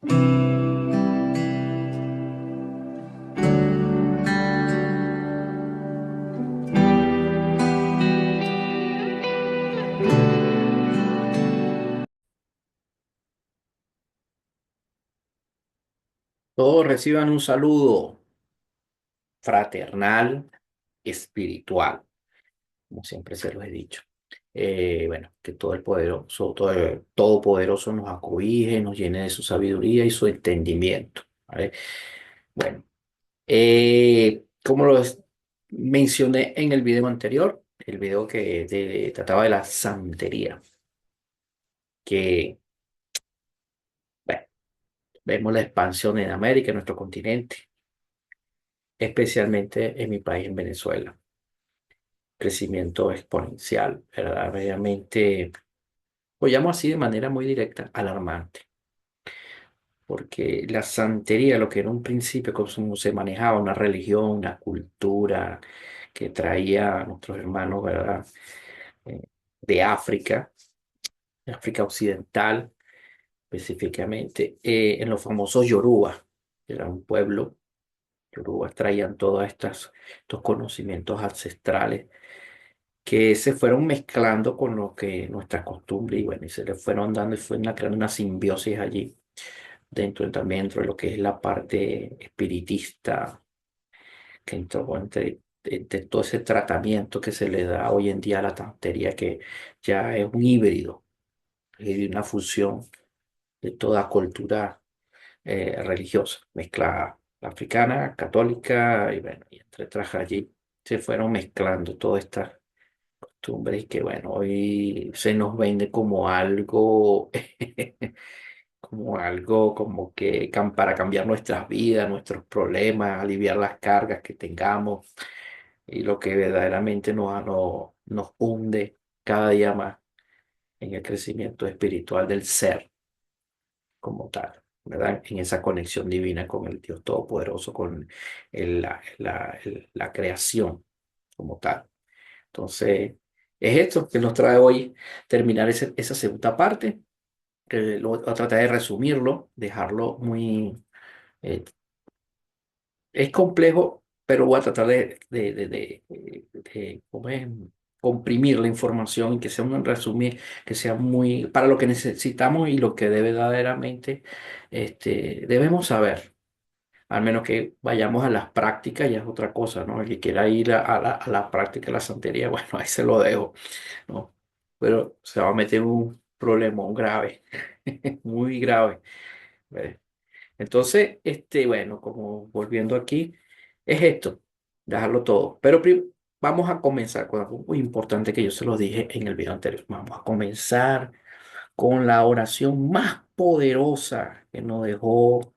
Todos reciban un saludo fraternal, espiritual, como siempre se los he dicho. Bueno, que todo el poderoso, todopoderoso nos acobije, nos llene de su sabiduría y su entendimiento. ¿Vale? Bueno, como mencioné en el video anterior, el video que trataba de la santería, que bueno, vemos la expansión en América, en nuestro continente, especialmente en mi país, en Venezuela. Crecimiento exponencial, verdaderamente, lo llamo así de manera muy directa, alarmante, porque la santería, lo que en un principio como se manejaba una religión, una cultura que traía a nuestros hermanos, ¿verdad? Eh, de África, de África Occidental, específicamente, en los famosos Yoruba, que era un pueblo, Yoruba traían todos estos conocimientos ancestrales que se fueron mezclando con lo que nuestra costumbre y bueno, y se le fueron dando y fueron creando una simbiosis allí también dentro de lo que es la parte espiritista, que entró entre todo ese tratamiento que se le da hoy en día a la tantería, que ya es un híbrido, es una fusión de toda cultura religiosa, mezcla africana, católica y bueno, y entre otras allí se fueron mezclando todas estas costumbres que bueno, hoy se nos vende como algo, como algo como que para cambiar nuestras vidas, nuestros problemas, aliviar las cargas que tengamos y lo que verdaderamente nos hunde cada día más en el crecimiento espiritual del ser como tal, ¿verdad? En esa conexión divina con el Dios Todopoderoso, con la creación como tal. Entonces, es esto que nos trae hoy terminar esa segunda parte. Voy a tratar de resumirlo, dejarlo muy... es complejo, pero voy a tratar ¿cómo es? Comprimir la información y que sea un resumen, que sea muy para lo que necesitamos y lo que debe verdaderamente debemos saber. Al menos que vayamos a las prácticas, ya es otra cosa, ¿no? El que quiera ir a la práctica de la santería, bueno, ahí se lo dejo, ¿no? Pero se va a meter en un problema grave, muy grave. ¿Ves? Entonces, bueno, como volviendo aquí, es esto, dejarlo todo. Pero vamos a comenzar con algo muy importante que yo se lo dije en el video anterior. Vamos a comenzar con la oración más poderosa que nos dejó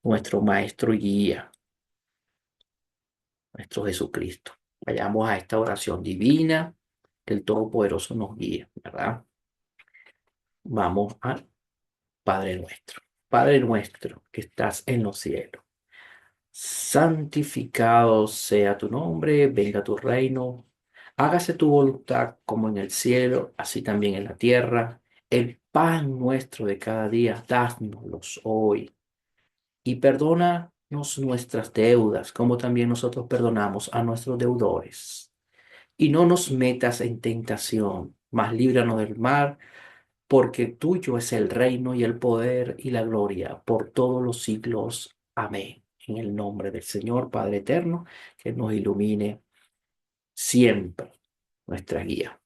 nuestro maestro y guía, nuestro Jesucristo. Vayamos a esta oración divina que el Todopoderoso nos guía, ¿verdad? Vamos al Padre nuestro. Padre nuestro que estás en los cielos, santificado sea tu nombre, venga tu reino, hágase tu voluntad como en el cielo, así también en la tierra. El pan nuestro de cada día, dánoslos hoy y perdónanos nuestras deudas, como también nosotros perdonamos a nuestros deudores. Y no nos metas en tentación, mas líbranos del mal, porque tuyo es el reino y el poder y la gloria por todos los siglos. Amén. En el nombre del Señor, Padre eterno, que nos ilumine siempre nuestra guía.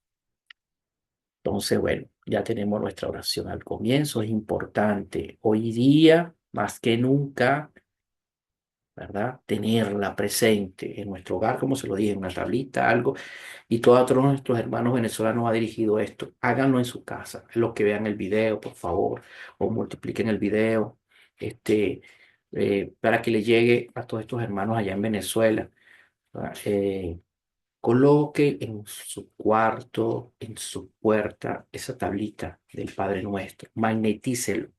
Entonces, bueno, ya tenemos nuestra oración al comienzo. Es importante hoy día, más que nunca, ¿verdad? Tenerla presente en nuestro hogar, como se lo dije, en una tablita, algo. Y todos nuestros hermanos venezolanos ha dirigido esto. Háganlo en su casa. Los que vean el video, por favor, o multipliquen el video, para que le llegue a todos estos hermanos allá en Venezuela. ¿Verdad? Coloque en su cuarto, en su puerta, esa tablita del Padre Nuestro. Magnetícelo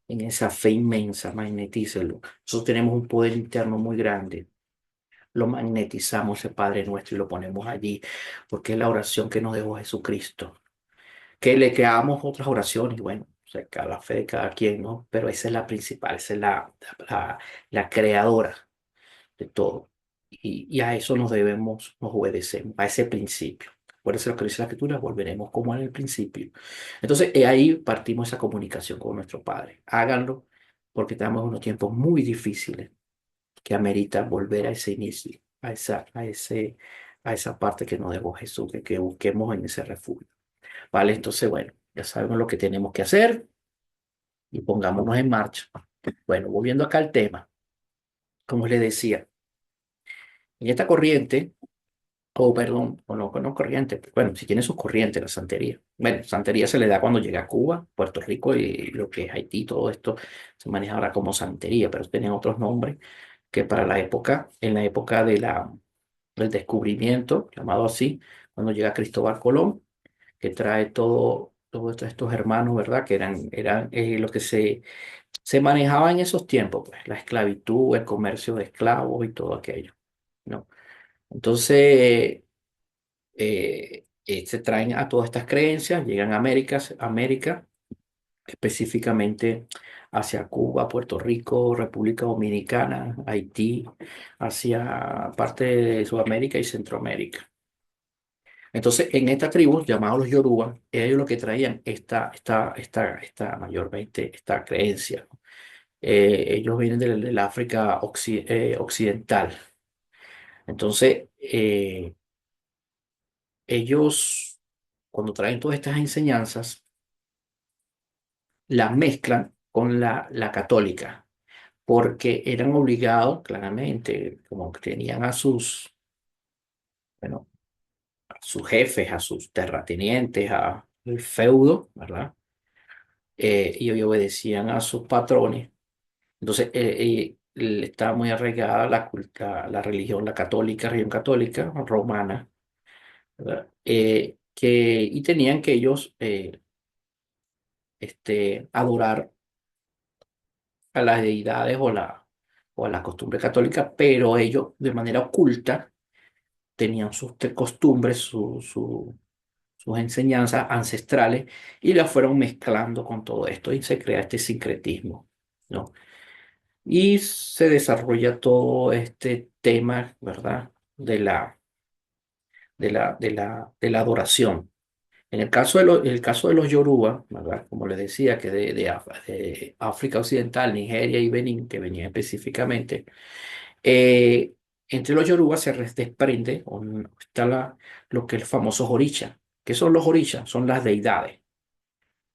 en esa fe inmensa, magnetícelo. Nosotros tenemos un poder interno muy grande. Lo magnetizamos, ese Padre Nuestro, y lo ponemos allí, porque es la oración que nos dejó Jesucristo. Que le creamos otras oraciones, y bueno, sea, la fe de cada quien, ¿no? Pero esa es la principal, esa es la, la creadora de todo. Y a eso nos debemos, nos obedecemos, a ese principio. Acuérdense lo que dice la Escritura, volveremos como en el principio. Entonces, ahí partimos esa comunicación con nuestro Padre. Háganlo porque estamos en unos tiempos muy difíciles que amerita volver a ese inicio, a esa parte que nos dejó Jesús, que busquemos en ese refugio. ¿Vale? Entonces, bueno, ya sabemos lo que tenemos que hacer y pongámonos en marcha. Bueno, volviendo acá al tema, como les decía, en esta corriente, o perdón, o no, no corriente, bueno, si tiene sus corrientes la santería. Bueno, santería se le da cuando llega a Cuba, Puerto Rico y lo que es Haití, todo esto se maneja ahora como santería, pero tienen otros nombres que para la época, en la época del descubrimiento, llamado así, cuando llega Cristóbal Colón, que trae todos estos hermanos, ¿verdad? Que eran lo que se manejaba en esos tiempos, pues, la esclavitud, el comercio de esclavos y todo aquello, ¿no? Entonces, se traen a todas estas creencias, llegan a América, específicamente hacia Cuba, Puerto Rico, República Dominicana, Haití, hacia parte de Sudamérica y Centroamérica. Entonces, en esta tribu, llamados los Yoruba, ellos lo que traían esta mayormente, esta creencia, ¿no? Ellos vienen del África occidental. Entonces, ellos, cuando traen todas estas enseñanzas, las mezclan con la católica, porque eran obligados, claramente, como que tenían bueno, a sus jefes, a sus terratenientes, al feudo, ¿verdad? Y hoy obedecían a sus patrones. Entonces, estaba muy arraigada la religión, la católica, religión católica romana, ¿verdad? Y tenían que ellos adorar a las deidades o a la costumbre católica, pero ellos de manera oculta tenían sus costumbres, sus enseñanzas ancestrales y las fueron mezclando con todo esto y se crea este sincretismo, ¿no? Y se desarrolla todo este tema, ¿verdad? De la adoración. En el caso de los Yoruba, ¿verdad? Como les decía, que de África Occidental, Nigeria y Benín, que venían específicamente, eh, entre los Yoruba desprende está lo que es el famoso Orisha. ¿Qué son los Orishas? Son las deidades.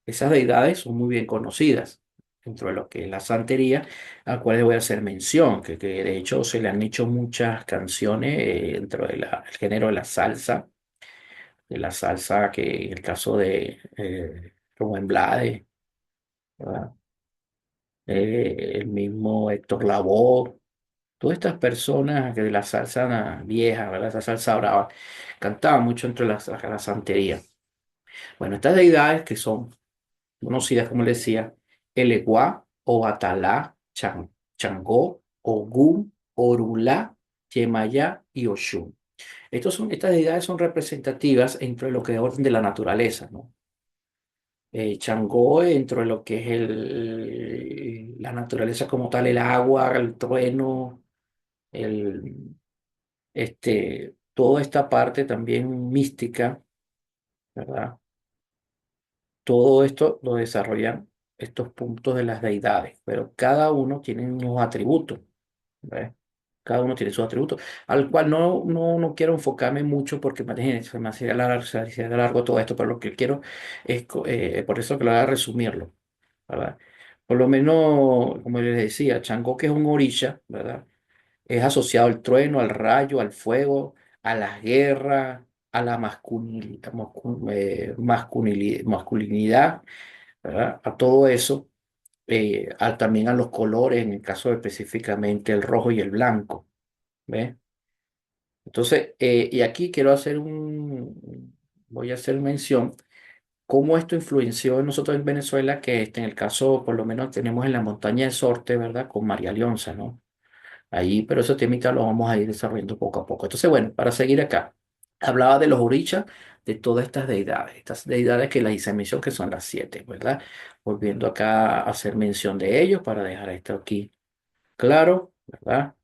Esas deidades son muy bien conocidas dentro de lo que es la santería, a cual les voy a hacer mención, que de hecho se le han hecho muchas canciones dentro del género de la salsa que en el caso de Rubén Blades, ¿verdad? El mismo Héctor Lavoe, todas estas personas que de la salsa vieja, ¿verdad? Esa salsa brava, cantaban mucho entre la santería. Bueno, estas deidades que son conocidas, como les decía, Eleguá, Obatalá, Changó, Ogún, Orulá, Yemayá y Oshun. Estas deidades son representativas entre lo que es orden de la naturaleza, ¿no? Changó dentro de lo que es la naturaleza como tal, el agua, el trueno, el, toda esta parte también mística, ¿verdad? Todo esto lo desarrollan estos puntos de las deidades, pero cada uno tiene unos atributos, ¿ves? Cada uno tiene sus atributos, al cual no quiero enfocarme mucho porque imagínense, se me hacía largo todo esto, pero lo que quiero es, por eso que lo voy a resumirlo, ¿verdad? Por lo menos, como les decía, Changó, que es un orisha, ¿verdad? Es asociado al trueno, al rayo, al fuego, a las guerras, a la masculinidad, ¿verdad? A todo eso, también a los colores, en el caso específicamente el rojo y el blanco, ¿ves? Entonces, y aquí voy a hacer mención cómo esto influenció en nosotros en Venezuela, que en el caso, por lo menos tenemos en la montaña de Sorte, ¿verdad? Con María Leonza, ¿no? Ahí, pero esos temitas los vamos a ir desarrollando poco a poco. Entonces, bueno, para seguir acá. Hablaba de los orichas, de todas estas deidades que las hice mención, que son las siete, ¿verdad? Volviendo acá a hacer mención de ellos para dejar esto aquí claro, ¿verdad?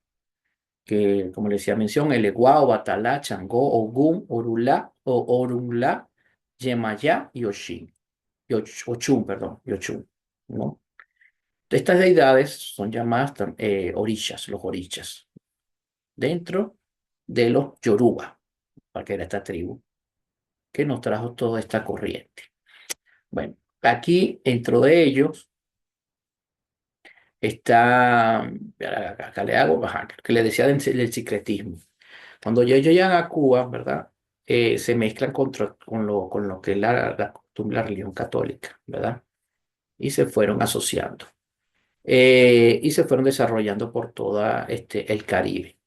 Que, como le decía mención, el Eguá, Batalá, Changó, Ogún, Orulá, o Orunlá, Yemayá y Oshin, Ochun, perdón, y Ochun, ¿no? Estas deidades son llamadas orishas, los orichas, dentro de los Yoruba, para que era esta tribu que nos trajo toda esta corriente. Bueno, aquí dentro de ellos está, acá le hago, ajá, que le decía del secretismo. Cuando ellos llegan a Cuba, ¿verdad? Se mezclan con lo que es la costumbre, la religión católica, ¿verdad? Y se fueron asociando. Y se fueron desarrollando por toda el Caribe,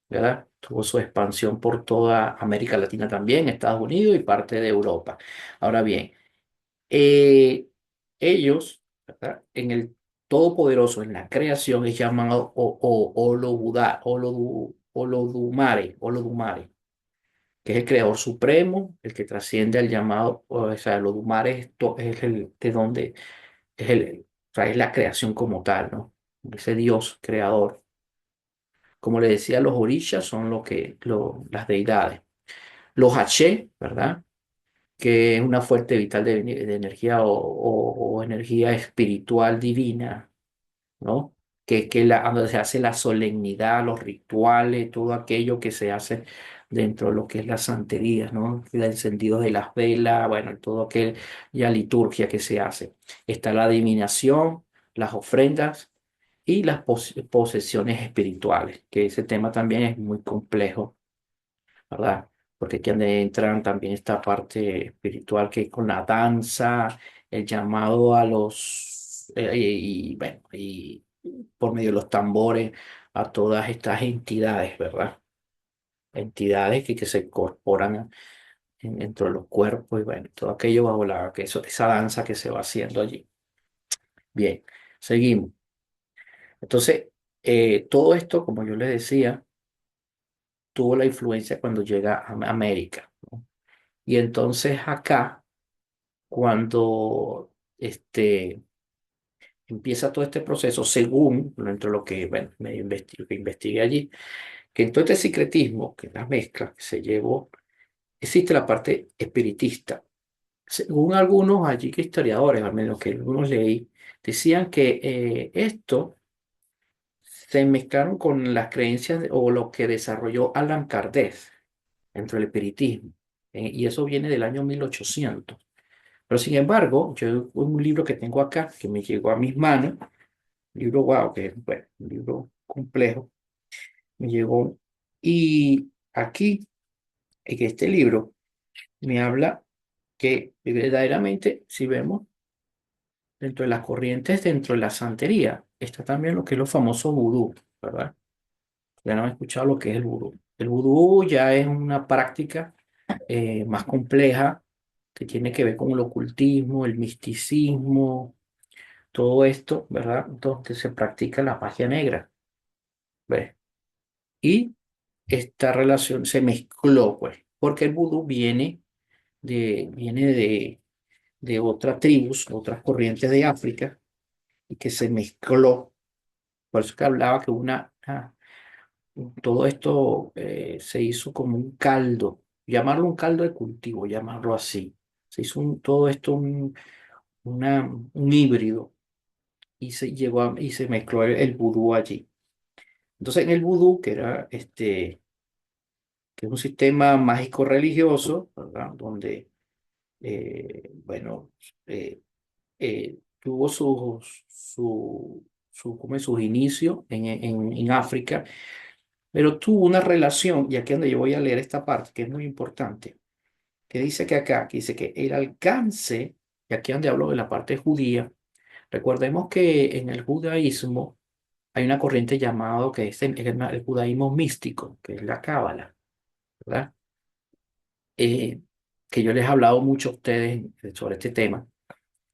¿verdad? Tuvo su expansión por toda América Latina también, Estados Unidos y parte de Europa. Ahora bien, eh, ellos, ¿verdad? En el Todopoderoso, en la creación, es llamado Olodumare, que es el creador supremo, el que trasciende al llamado, o sea, Olodumare es el de donde o sea, es la creación como tal, ¿no? Ese Dios creador. Como le decía, los orishas son las deidades. Los H, ¿verdad? Que es una fuente vital de energía o energía espiritual divina, ¿no? Donde se hace la solemnidad, los rituales, todo aquello que se hace dentro de lo que es la santería, ¿no? El encendido de las velas, bueno, todo aquella liturgia que se hace. Está la adivinación, las ofrendas y las posesiones espirituales, que ese tema también es muy complejo, ¿verdad? Porque aquí donde entran también esta parte espiritual que con la danza, el llamado a bueno, y por medio de los tambores a todas estas entidades, ¿verdad? Entidades que se incorporan dentro de los cuerpos y bueno, todo aquello bajo esa danza que se va haciendo allí. Bien, seguimos. Entonces, todo esto, como yo les decía, tuvo la influencia cuando llega a América, ¿no? Y entonces acá, cuando empieza todo este proceso, según dentro de lo que, bueno, que investigué allí, que en todo este secretismo, que es la mezcla que se llevó, existe la parte espiritista. Según algunos allí que historiadores, al menos que algunos leí, decían que esto se mezclaron con las creencias o lo que desarrolló Allan Kardec dentro del espiritismo. Y eso viene del año 1800. Pero sin embargo, yo un libro que tengo acá, que me llegó a mis manos, un libro, wow, que es, bueno, un libro complejo, me llegó. Y aquí, en este libro, me habla que verdaderamente, si vemos, dentro de las corrientes, dentro de la santería, está también lo que es lo famoso vudú, ¿verdad? Ya no he escuchado lo que es el vudú. El vudú ya es una práctica más compleja que tiene que ver con el ocultismo, el misticismo, todo esto, ¿verdad? Donde se practica la magia negra, ¿ves? Y esta relación se mezcló, pues, porque el vudú viene de otras tribus, otras corrientes de África, y que se mezcló. Por eso que hablaba que todo esto se hizo como un caldo, llamarlo un caldo de cultivo, llamarlo así. Se hizo todo esto un híbrido y se mezcló el vudú allí. Entonces, en el vudú, que es un sistema mágico religioso, ¿verdad? Donde, bueno, eh, tuvo como sus inicios en África, pero tuvo una relación, y aquí es donde yo voy a leer esta parte, que es muy importante, que dice que dice que el alcance, y aquí es donde hablo de la parte judía, recordemos que en el judaísmo hay una corriente llamada que es el judaísmo místico, que es la cábala, ¿verdad? eh, que yo les he hablado mucho a ustedes sobre este tema.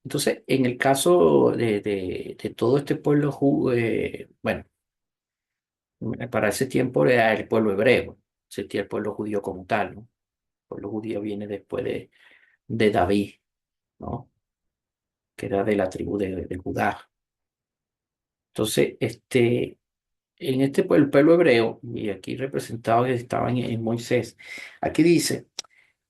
Entonces, en el caso de todo este pueblo, bueno, para ese tiempo era el pueblo hebreo, existía el pueblo judío como tal, ¿no? pueblo judío viene después de David, ¿no? Que era de la tribu de Judá. Entonces, en el pueblo hebreo, y aquí representado que estaba en Moisés, aquí dice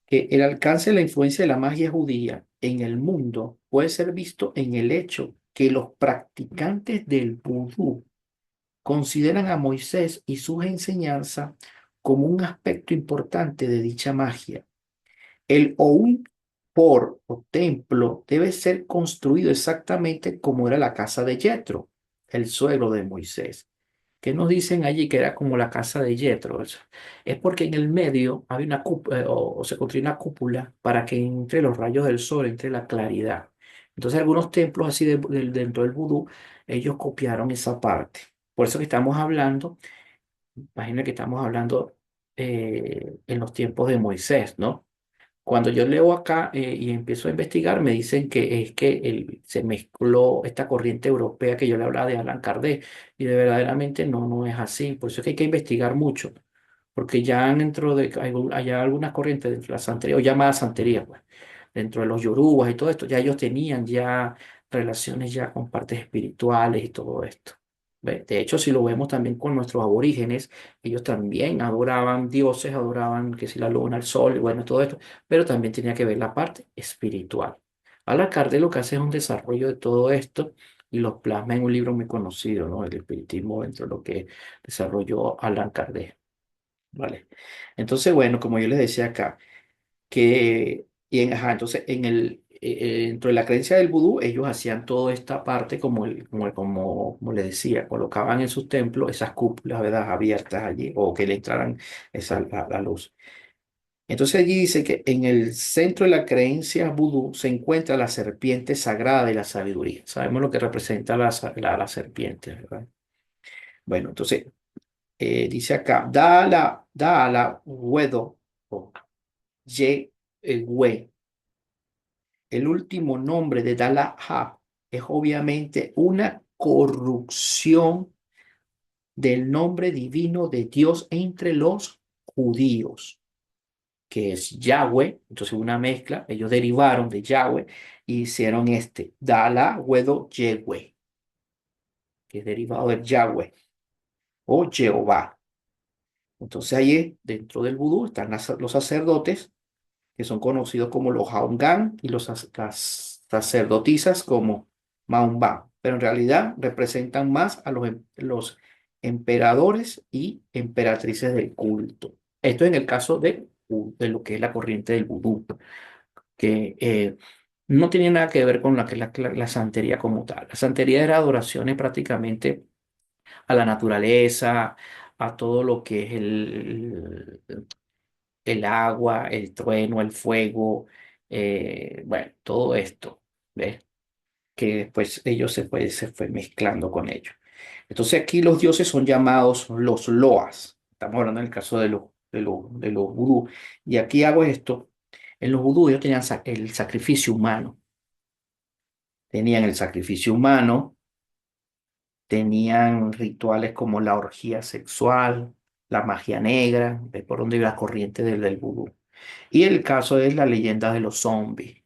que el alcance de la influencia de la magia judía en el mundo puede ser visto en el hecho que los practicantes del vudú consideran a Moisés y sus enseñanzas como un aspecto importante de dicha magia. El Oun por o templo debe ser construido exactamente como era la casa de Jetro, el suegro de Moisés. ¿Qué nos dicen allí que era como la casa de Jetro? Es porque en el medio había una cúpula, o se construyó una cúpula para que entre los rayos del sol, entre la claridad. Entonces, algunos templos así dentro del vudú, ellos copiaron esa parte. Por eso que estamos hablando, imagina que estamos hablando en los tiempos de Moisés, ¿no? Cuando yo leo acá y empiezo a investigar, me dicen que es que se mezcló esta corriente europea que yo le hablaba de Allan Kardec, y de verdaderamente no es así. Por eso es que hay que investigar mucho, porque ya dentro de, hay algunas corrientes de la santería, o llamadas santería, pues, dentro de los yorubas y todo esto, ya ellos tenían ya relaciones ya con partes espirituales y todo esto. ¿Ve? De hecho, si lo vemos también con nuestros aborígenes, ellos también adoraban dioses, adoraban que si la luna, el sol, y bueno, todo esto, pero también tenía que ver la parte espiritual. Allan Kardec lo que hace es un desarrollo de todo esto y los plasma en un libro muy conocido, ¿no? El espiritismo dentro de lo que desarrolló Allan Kardec. ¿Vale? Entonces, bueno, como yo les decía acá, ajá, entonces dentro de la creencia del vudú, ellos hacían toda esta parte como les decía, colocaban en sus templos esas cúpulas, ¿verdad? Abiertas allí, o que le entraran la luz. Entonces allí dice que en el centro de la creencia vudú se encuentra la serpiente sagrada de la sabiduría. Sabemos lo que representa la serpiente, ¿verdad? Bueno, entonces dice acá, da a la Wedo, o Ye, We. El último nombre de Dalaha es obviamente una corrupción del nombre divino de Dios entre los judíos, que es Yahweh. Entonces, una mezcla, ellos derivaron de Yahweh y hicieron Dala, Wedo, Yehweh, que es derivado de Yahweh o Jehová. Entonces, ahí dentro del vudú están los sacerdotes que son conocidos como los Haungan y las sacerdotisas como Maumba, pero en realidad representan más a los emperadores y emperatrices del culto. Esto en el caso de lo que es la corriente del vudú, que no tiene nada que ver con la santería como tal. La santería era adoraciones prácticamente a la naturaleza, a todo lo que es el agua, el trueno, el fuego, bueno, todo esto, ¿ves? Que después ellos se fue mezclando con ellos. Entonces aquí los dioses son llamados los Loas. Estamos hablando en el caso de los vudú. Y aquí hago esto. En los vudú ellos tenían el sacrificio humano. Tenían el sacrificio humano, tenían rituales como la orgía sexual, la magia negra, ¿ves por dónde iba la corriente del vudú? Y el caso es la leyenda de los zombies.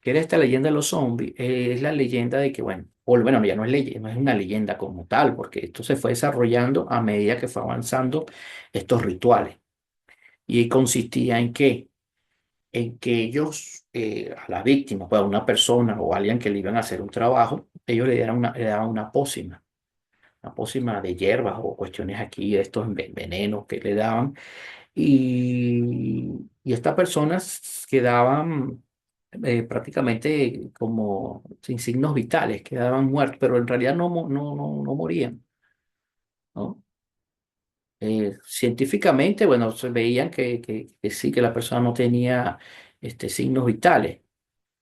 ¿Qué era esta leyenda de los zombies? Es la leyenda de que, bueno, o bueno, ya no es leyenda, no es una leyenda como tal, porque esto se fue desarrollando a medida que fue avanzando estos rituales. Y consistía en qué? En que ellos, a la víctima, pues a una persona o a alguien que le iban a hacer un trabajo, ellos le daban una pócima de hierbas o cuestiones aquí, de estos venenos que le daban y estas personas quedaban prácticamente como sin signos vitales, quedaban muertos, pero en realidad no morían, ¿no? Científicamente, bueno, se veían que sí, que la persona no tenía signos vitales.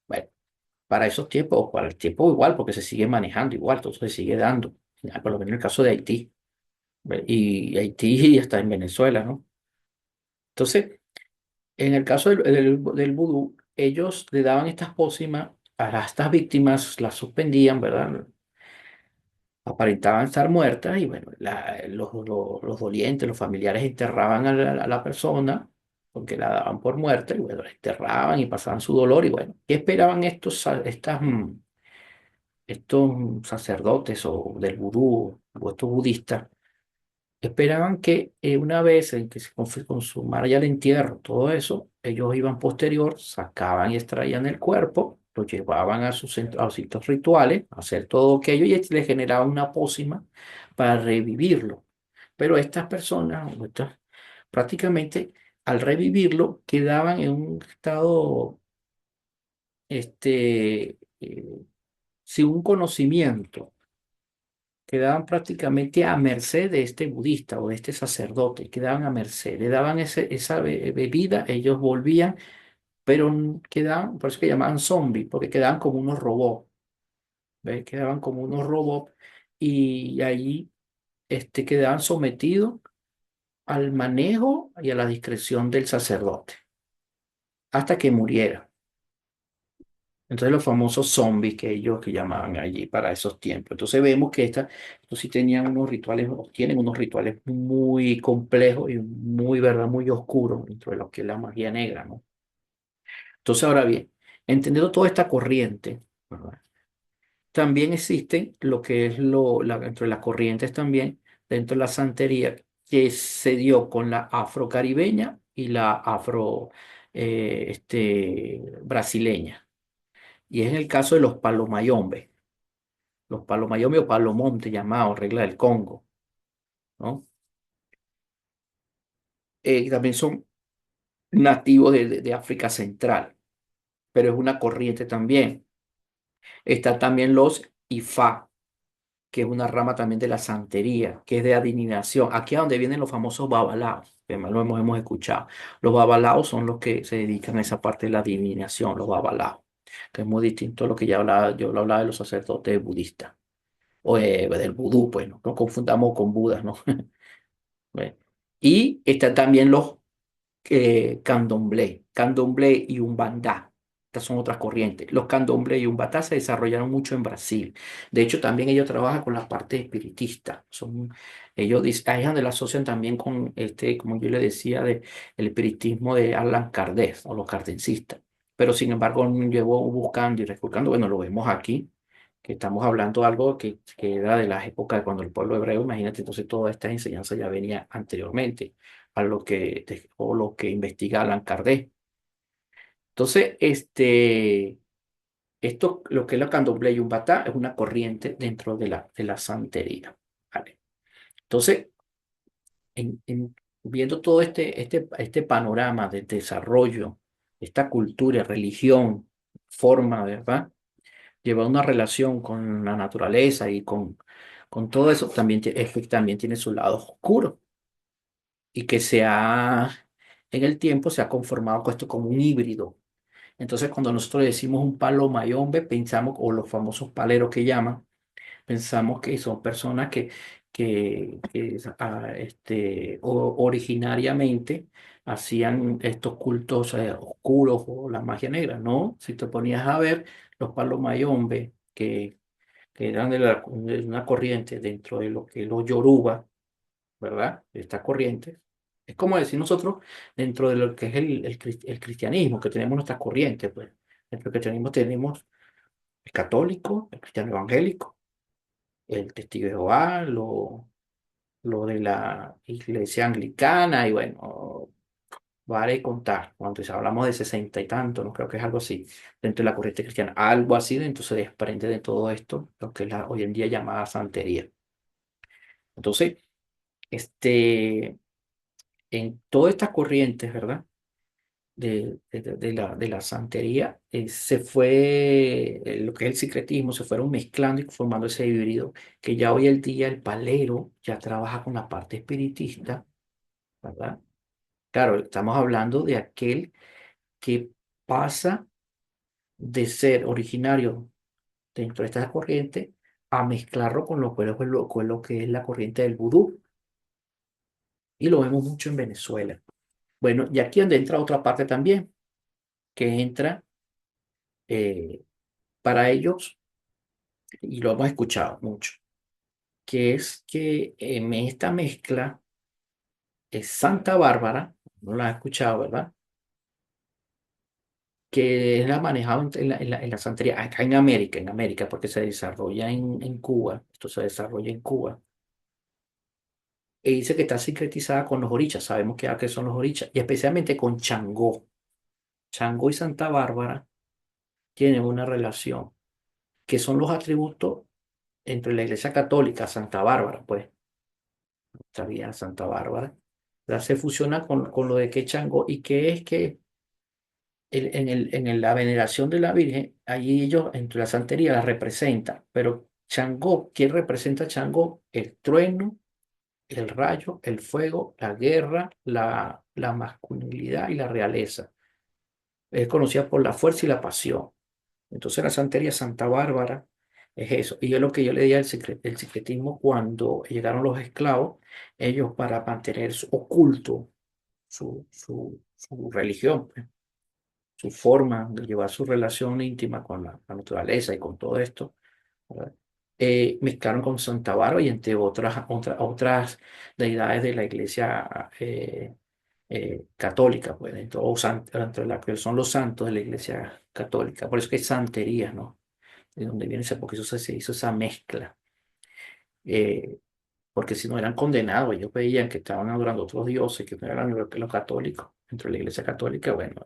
Bueno, para esos tiempos, o para el tiempo igual, porque se sigue manejando igual, todo se sigue dando, por lo menos en el caso de Haití, y Haití y hasta en Venezuela, ¿no? Entonces, en el caso del vudú, ellos le daban estas pócimas a estas víctimas, las suspendían, ¿verdad? Aparentaban estar muertas y bueno, los dolientes, los familiares enterraban a la persona porque la daban por muerta y bueno, la enterraban y pasaban su dolor y bueno, ¿qué esperaban estos sacerdotes o del vudú o estos budistas? Esperaban que una vez en que se consumara ya el entierro, todo eso, ellos iban posterior, sacaban y extraían el cuerpo, lo llevaban a a sus sitios rituales, a hacer todo aquello y le generaban una pócima para revivirlo. Pero estas personas, prácticamente al revivirlo, quedaban en un estado sin un conocimiento, quedaban prácticamente a merced de este budista o de este sacerdote, quedaban a merced, le daban esa bebida, ellos volvían, pero quedaban, por eso que llamaban zombies, porque quedaban como unos robots, ¿ves? Quedaban como unos robots y ahí quedaban sometidos al manejo y a la discreción del sacerdote hasta que muriera. Entonces los famosos zombies que ellos que llamaban allí para esos tiempos. Entonces vemos que estos sí tenían unos rituales, o tienen unos rituales muy complejos y muy, ¿verdad? Muy oscuros dentro de lo que es la magia negra, ¿no? Entonces ahora bien, entendiendo toda esta corriente, ¿verdad? También existen lo que es dentro de las corrientes también, dentro de la santería, que se dio con la afrocaribeña y la brasileña. Y es el caso de los palomayombe. Los palomayombe o palomonte llamados, regla del Congo, ¿no? También son nativos de África Central, pero es una corriente también. Está también los Ifá, que es una rama también de la santería, que es de adivinación. Aquí es donde vienen los famosos babalaos, que más lo hemos escuchado. Los babalaos son los que se dedican a esa parte de la adivinación, los babalaos, que es muy distinto a lo que ya hablaba, yo lo hablaba de los sacerdotes budistas, o del vudú, pues, no confundamos con Budas, ¿no? ¿Ve? Y están también los candomblé y umbandá. Estas son otras corrientes. Los candomblé y umbandá se desarrollaron mucho en Brasil. De hecho, también ellos trabajan con la parte espiritista. Ahí es donde lo asocian también con como yo le decía, el espiritismo de Allan Kardec o los kardecistas. Pero sin embargo, llevo buscando y recurriendo, bueno, lo vemos aquí, que estamos hablando de algo que era de las épocas de cuando el pueblo hebreo, imagínate, entonces toda esta enseñanza ya venía anteriormente a lo que investiga Allan Kardec. Entonces, esto, lo que es la candomblé y umbata, es una corriente dentro de la santería. ¿Vale? Entonces, viendo todo este panorama de desarrollo, esta cultura, religión, forma, ¿verdad? Lleva una relación con la naturaleza y con todo eso, también, es que también tiene su lado oscuro y que en el tiempo se ha conformado con esto como un híbrido. Entonces, cuando nosotros decimos un palo mayombe, pensamos, o los famosos paleros que llaman, pensamos que son personas originariamente hacían estos cultos oscuros o la magia negra, ¿no? Si te ponías a ver los palos mayombe, que eran de una corriente dentro de lo que es los yoruba, ¿verdad? Esta corriente. Es como decir nosotros, dentro de lo que es el cristianismo, que tenemos nuestras corrientes, pues. Dentro del cristianismo tenemos el católico, el cristiano evangélico, el testigo de Jehová, lo de la iglesia anglicana, y bueno, vale contar. Cuando hablamos de 60 y tanto, no creo que es algo así, dentro de la corriente cristiana, algo así, dentro se desprende de todo esto, lo que es hoy en día llamada santería. Entonces, este, en todas estas corrientes, ¿verdad? De la santería, lo que es el secretismo, se fueron mezclando y formando ese híbrido, que ya hoy en día el palero ya trabaja con la parte espiritista, ¿verdad? Claro, estamos hablando de aquel que pasa de ser originario dentro de esta corriente a mezclarlo con lo que es la corriente del vudú, y lo vemos mucho en Venezuela. Bueno, y aquí donde entra otra parte también, que entra eh, para ellos, y lo hemos escuchado mucho, que es que en esta mezcla es Santa Bárbara, no la has escuchado, ¿verdad? Que es la manejado en la santería, acá en América, porque se desarrolla en Cuba, esto se desarrolla en Cuba, e dice que está sincretizada con los orichas, sabemos que son los orichas, y especialmente con Changó. Changó y Santa Bárbara tienen una relación, que son los atributos entre la Iglesia Católica, Santa Bárbara, pues, sabía Santa Bárbara, ¿verdad? Se fusiona con lo de que Changó, y que es que la veneración de la Virgen, allí ellos, entre la santería, la representan, pero Changó, ¿quién representa a Changó? El trueno, el rayo, el fuego, la guerra, la masculinidad y la realeza. Es conocida por la fuerza y la pasión. Entonces la santería Santa Bárbara es eso. Y es lo que yo le di el secretismo cuando llegaron los esclavos, ellos para mantener su oculto, su religión, pues, su forma de llevar su relación íntima con la naturaleza y con todo esto, ¿verdad? Mezclaron con Santa Bárbara y entre otras deidades de la iglesia católica, pues, entre la que son los santos de la iglesia católica. Por eso que es santería, ¿no? De donde viene ese, porque eso se hizo esa mezcla. Eh, Porque si no eran condenados, ellos veían que estaban adorando a otros dioses, que no eran los católicos, dentro de la iglesia católica, bueno,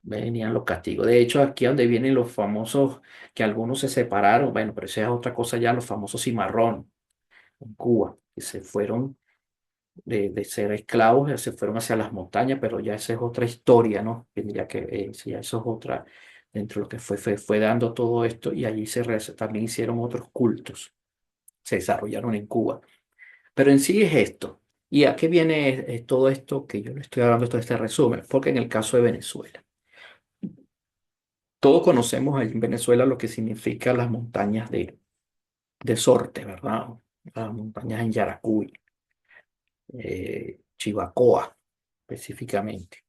venían los castigos. De hecho, aquí donde vienen los famosos, que algunos se separaron, bueno, pero esa es otra cosa ya, los famosos cimarrón en Cuba, que se fueron de ser esclavos, ya se fueron hacia las montañas, pero ya esa es otra historia, ¿no? Tendría que, sí, ya eso es otra, dentro de lo que fue dando todo esto, y allí también hicieron otros cultos, se desarrollaron en Cuba. Pero en sí es esto. ¿Y a qué viene todo esto que yo le estoy hablando, todo este resumen? Porque en el caso de Venezuela, todos conocemos allí en Venezuela lo que significa las montañas de Sorte, ¿verdad? Las montañas en Yaracuy, Chivacoa, específicamente.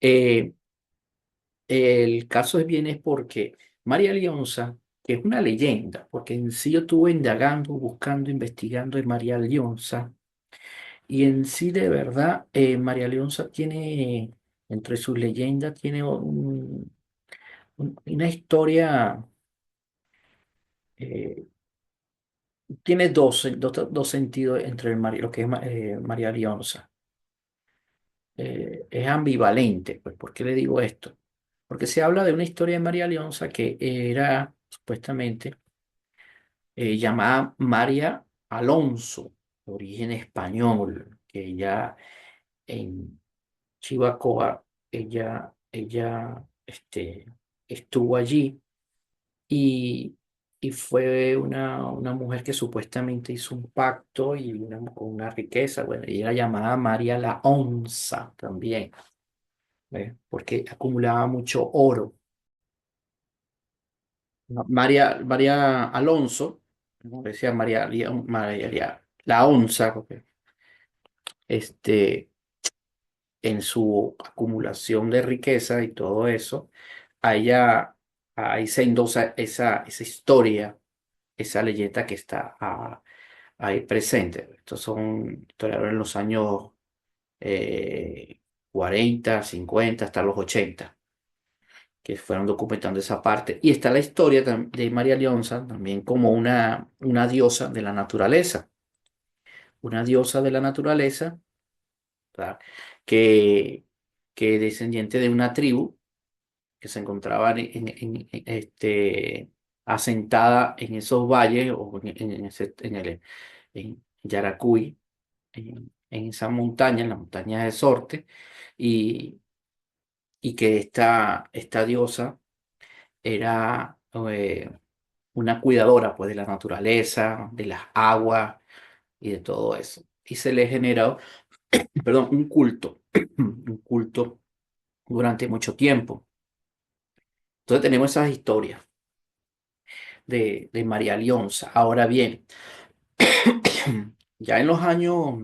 Eh, el caso viene es porque María Leonza, que es una leyenda, porque en sí yo estuve indagando, buscando, investigando de María Leonza, y en sí de verdad María Leonza tiene, entre sus leyendas, tiene una historia, eh, tiene dos sentidos entre lo que es María Leonza. Es ambivalente, pues, ¿por qué le digo esto? Porque se habla de una historia de María Leonza que era supuestamente llamada María Alonso, de origen español, que ella en Chivacoa, ella estuvo allí, y, y fue una mujer que supuestamente hizo un pacto con una riqueza, bueno, y era llamada María la Onza también, ¿ves? Porque acumulaba mucho oro. María Alonso, como decía María la Onza, porque este, en su acumulación de riqueza y todo eso, allá, ahí se endosa esa historia, esa leyenda que está ahí presente. Estos son historiadores en los años eh, 40, 50, hasta los 80, que fueron documentando esa parte. Y está la historia de María Leonza también como una diosa de la naturaleza, una diosa de la naturaleza, ¿verdad? Que, que descendiente de una tribu que se encontraban asentada en esos valles o en Yaracuy, en esa montaña, en la montaña de Sorte, y, y que esta diosa era una cuidadora, pues, de la naturaleza, de las aguas y de todo eso. Y se le generó, perdón, un culto, un culto durante mucho tiempo. Entonces tenemos esas historias de María Leonza. Ahora bien, ya en los años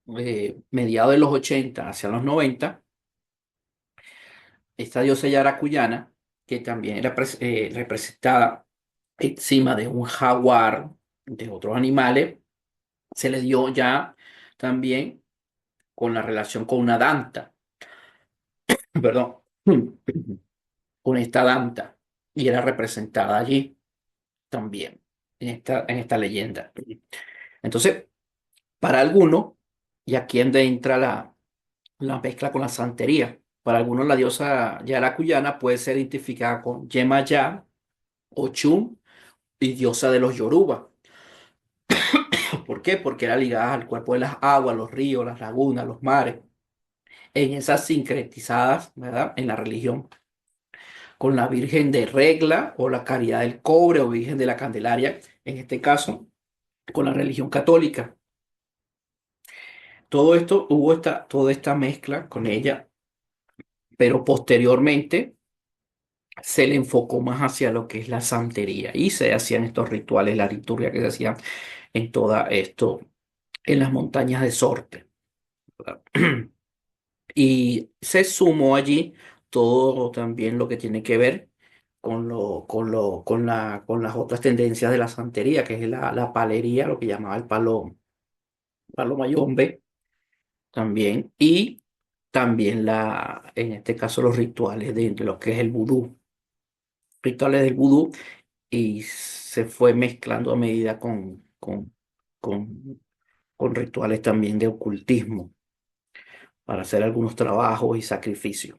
mediados de los 80 hacia los 90, esta diosa yaracuyana, que también era representada encima de un jaguar, de otros animales, se le dio ya también con la relación con una danta, perdón, con esta danta, y era representada allí también, en esta leyenda. Entonces, para algunos, y aquí es donde entra la mezcla con la santería, para algunos la diosa Yaracuyana puede ser identificada con Yemayá, Ochun y diosa de los Yoruba. ¿Por qué? Porque era ligada al cuerpo de las aguas, los ríos, las lagunas, los mares, en esas sincretizadas, ¿verdad? En la religión, con la Virgen de Regla o la Caridad del Cobre o Virgen de la Candelaria, en este caso, con la religión católica. Todo esto, toda esta mezcla con ella, pero posteriormente se le enfocó más hacia lo que es la santería y se hacían estos rituales, la liturgia que se hacían en todo esto, en las montañas de Sorte, ¿verdad? Y se sumó allí todo también lo que tiene que ver con las otras tendencias de la santería, que es la palería, lo que llamaba el palo mayombe también, y también en este caso los rituales de lo que es el vudú, rituales del vudú, y se fue mezclando a medida con, con rituales también de ocultismo para hacer algunos trabajos y sacrificios.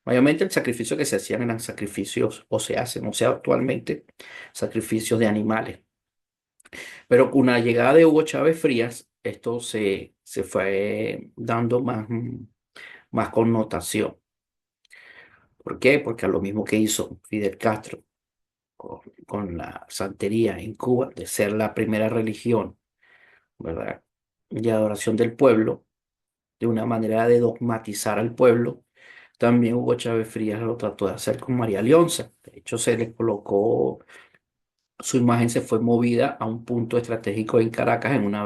Mayormente el sacrificio que se hacían eran sacrificios, o se hacen, o sea, actualmente, sacrificios de animales. Pero con la llegada de Hugo Chávez Frías, esto se fue dando más connotación. ¿Por qué? Porque a lo mismo que hizo Fidel Castro con la santería en Cuba, de ser la primera religión, ¿verdad? De adoración del pueblo, de una manera de dogmatizar al pueblo. También Hugo Chávez Frías lo trató de hacer con María Leonza. De hecho, se le colocó, su imagen se fue movida a un punto estratégico en Caracas, en una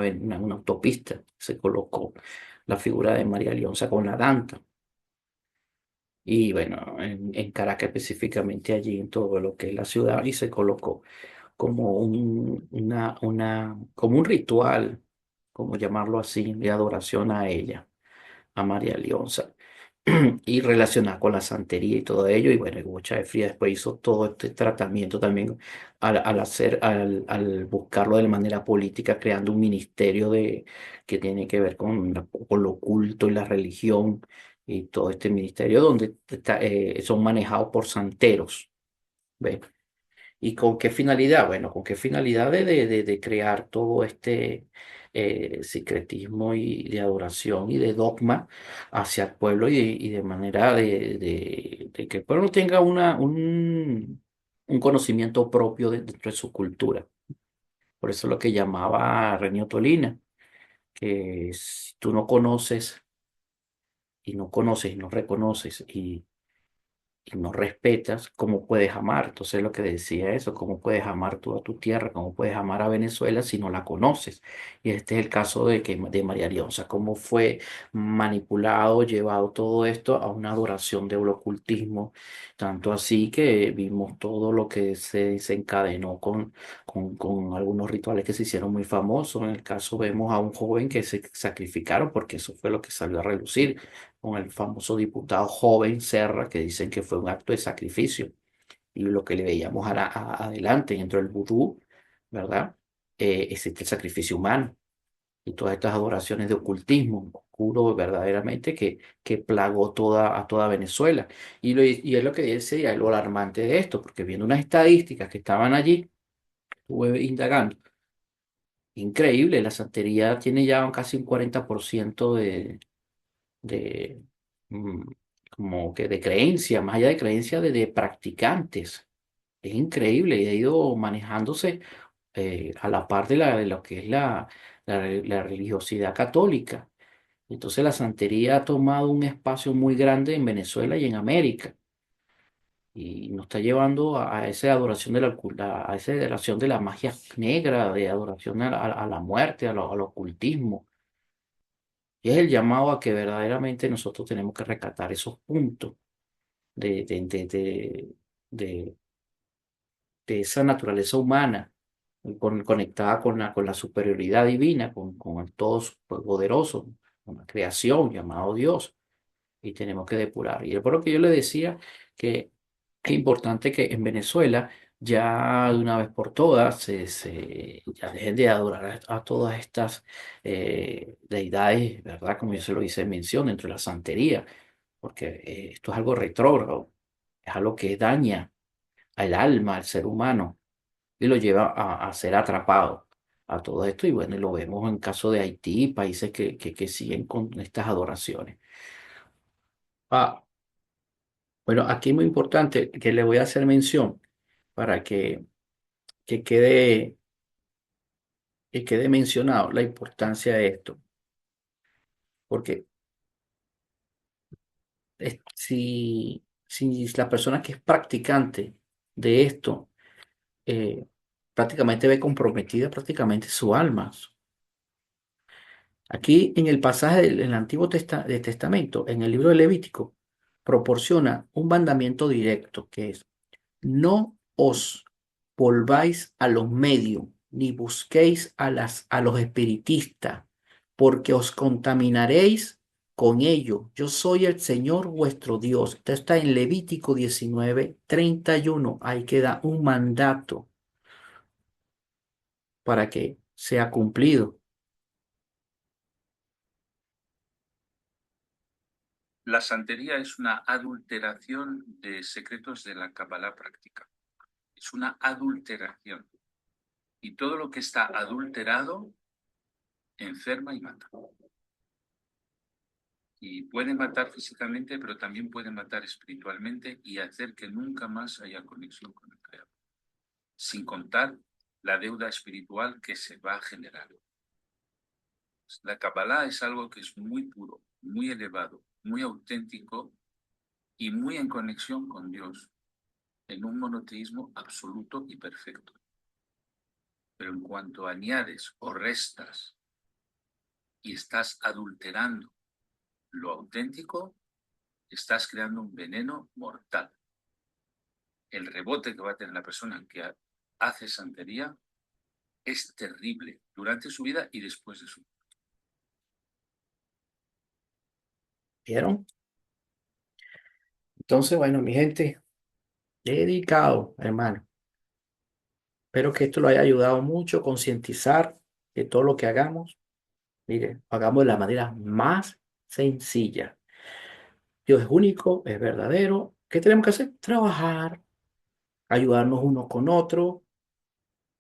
autopista. Se colocó la figura de María Leonza con la danta. Y bueno, en Caracas específicamente, allí en todo lo que es la ciudad, y se colocó como como un ritual, como llamarlo así, de adoración a ella, a María Leonza, y relacionada con la santería y todo ello. Y bueno, Hugo Chávez Frías después hizo todo este tratamiento también al buscarlo de manera política, creando un ministerio que tiene que ver con lo oculto y la religión, y todo este ministerio donde son manejados por santeros. ¿Ves? ¿Y con qué finalidad? Bueno, con qué finalidad de crear todo este secretismo y de adoración y de dogma hacia el pueblo, y de manera de que el pueblo tenga un conocimiento propio dentro de su cultura. Por eso lo que llamaba Renio Tolina, que si tú no conoces y no reconoces y no respetas, ¿cómo puedes amar? Entonces lo que decía eso, ¿cómo puedes amar tú a tu tierra? ¿Cómo puedes amar a Venezuela si no la conoces? Y este es el caso de María Leonza, cómo fue manipulado, llevado todo esto a una adoración del ocultismo, tanto así que vimos todo lo que se desencadenó con algunos rituales que se hicieron muy famosos. En el caso vemos a un joven que se sacrificaron, porque eso fue lo que salió a relucir con el famoso diputado joven Serra, que dicen que fue un acto de sacrificio. Y lo que le veíamos adelante dentro del vudú, ¿verdad? Existe el sacrificio humano y todas estas adoraciones de ocultismo oscuro verdaderamente que plagó a toda Venezuela. Y es lo que decía, lo alarmante de esto, porque viendo unas estadísticas que estaban allí, estuve indagando. Increíble, la santería tiene ya casi un 40% de, mm, como que de creencia, más allá de creencia de practicantes. Es increíble y ha ido manejándose a la par de lo que es la religiosidad católica. Entonces la santería ha tomado un espacio muy grande en Venezuela y en América, y nos está llevando a esa adoración a esa adoración de la magia negra, de adoración a la muerte, al ocultismo. Y es el llamado a que verdaderamente nosotros tenemos que rescatar esos puntos de, de, de, de, de- de esa naturaleza humana, conectada con la superioridad divina, con el Todopoderoso, una creación llamado Dios y tenemos que depurar. Y es por lo que yo le decía que es importante que en Venezuela ya de una vez por todas ya dejen de adorar a todas estas deidades, ¿verdad? Como yo se lo hice mención dentro de la santería, porque esto es algo retrógrado, es algo que daña al alma, al ser humano y lo lleva a ser atrapado a todo esto. Y bueno, y lo vemos en caso de Haití, países que siguen con estas adoraciones. Ah, bueno, aquí es muy importante que le voy a hacer mención para que quede mencionado la importancia de esto, porque si la persona que es practicante de esto eh, prácticamente ve comprometida prácticamente su alma. Aquí en el pasaje del Antiguo Testamento, en el libro de Levítico, proporciona un mandamiento directo que es: no os volváis a los medios, ni busquéis a los espiritistas, porque os contaminaréis con ello. Yo soy el Señor vuestro Dios. Esto está en Levítico 19:31. Ahí queda un mandato para que sea cumplido. La santería es una adulteración de secretos de la Kabbalah práctica. Es una adulteración. Y todo lo que está adulterado enferma y mata. Y puede matar físicamente, pero también puede matar espiritualmente y hacer que nunca más haya conexión con el Creador. Sin contar la deuda espiritual que se va a generar. La Kabbalah es algo que es muy puro, muy elevado, muy auténtico y muy en conexión con Dios, en un monoteísmo absoluto y perfecto. Pero en cuanto añades o restas y estás adulterando lo auténtico, estás creando un veneno mortal. El rebote que va a tener la persona que hace santería es terrible durante su vida y después de su vida. ¿Vieron? Entonces, bueno, mi gente, dedicado, hermano. Espero que esto lo haya ayudado mucho, concientizar que todo lo que hagamos, mire, hagamos de la manera más sencilla. Dios es único, es verdadero. ¿Qué tenemos que hacer? Trabajar, ayudarnos unos con otros,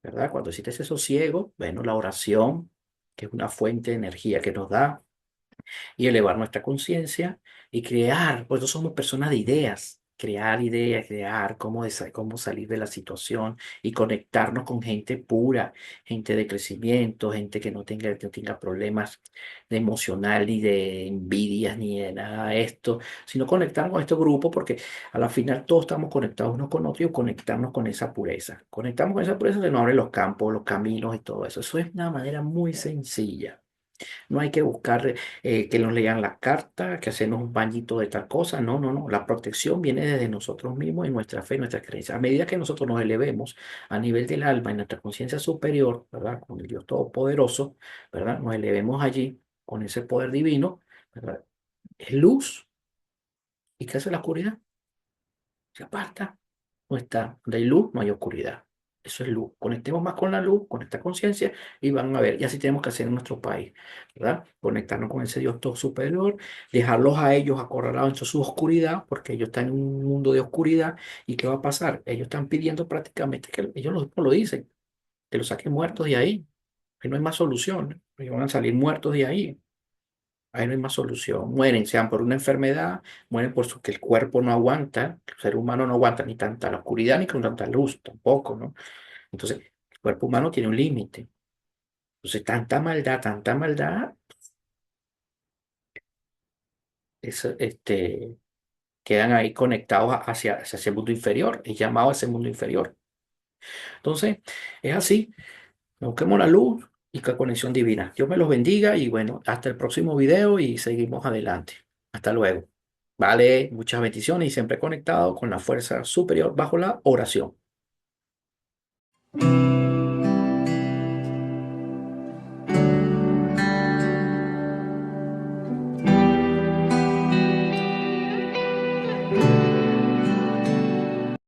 ¿verdad? Cuando existe ese sosiego, bueno, la oración, que es una fuente de energía que nos da, y elevar nuestra conciencia y crear, pues no somos personas de ideas, crear cómo salir de la situación y conectarnos con gente pura, gente de crecimiento, gente que no tenga problemas de emocional, ni de envidias, ni de nada de esto, sino conectarnos con este grupo porque a la final todos estamos conectados unos con otros y conectarnos con esa pureza. Conectamos con esa pureza, se nos abren los campos, los caminos y todo eso. Eso es una manera muy sencilla. No hay que buscar que nos lean la carta, que hacernos un bañito de tal cosa. No, no, no. La protección viene desde nosotros mismos y nuestra fe, nuestra creencia. A medida que nosotros nos elevemos a nivel del alma, en nuestra conciencia superior, ¿verdad? Con el Dios Todopoderoso, ¿verdad? Nos elevemos allí con ese poder divino, ¿verdad? Es luz. ¿Y qué hace la oscuridad? Se aparta. No está. Donde hay luz, no hay oscuridad. Eso es luz. Conectemos más con la luz, con esta conciencia, y van a ver. Y así tenemos que hacer en nuestro país, ¿verdad? Conectarnos con ese Dios todo superior, dejarlos a ellos acorralados en su oscuridad, porque ellos están en un mundo de oscuridad. ¿Y qué va a pasar? Ellos están pidiendo prácticamente que ellos lo dicen, que los saquen muertos de ahí. Que no hay más solución. Ellos van a salir muertos de ahí. Ahí no hay más solución. Mueren, sean por una enfermedad, mueren por que el cuerpo no aguanta, el ser humano no aguanta ni tanta la oscuridad ni con tanta luz, tampoco, ¿no? Entonces, el cuerpo humano tiene un límite. Entonces, tanta maldad, quedan ahí conectados hacia ese mundo inferior, es llamado ese mundo inferior. Entonces, es así. Busquemos la luz y la conexión divina. Dios me los bendiga y bueno, hasta el próximo video y seguimos adelante. Hasta luego. Vale, muchas bendiciones y siempre conectado con la fuerza superior bajo la oración.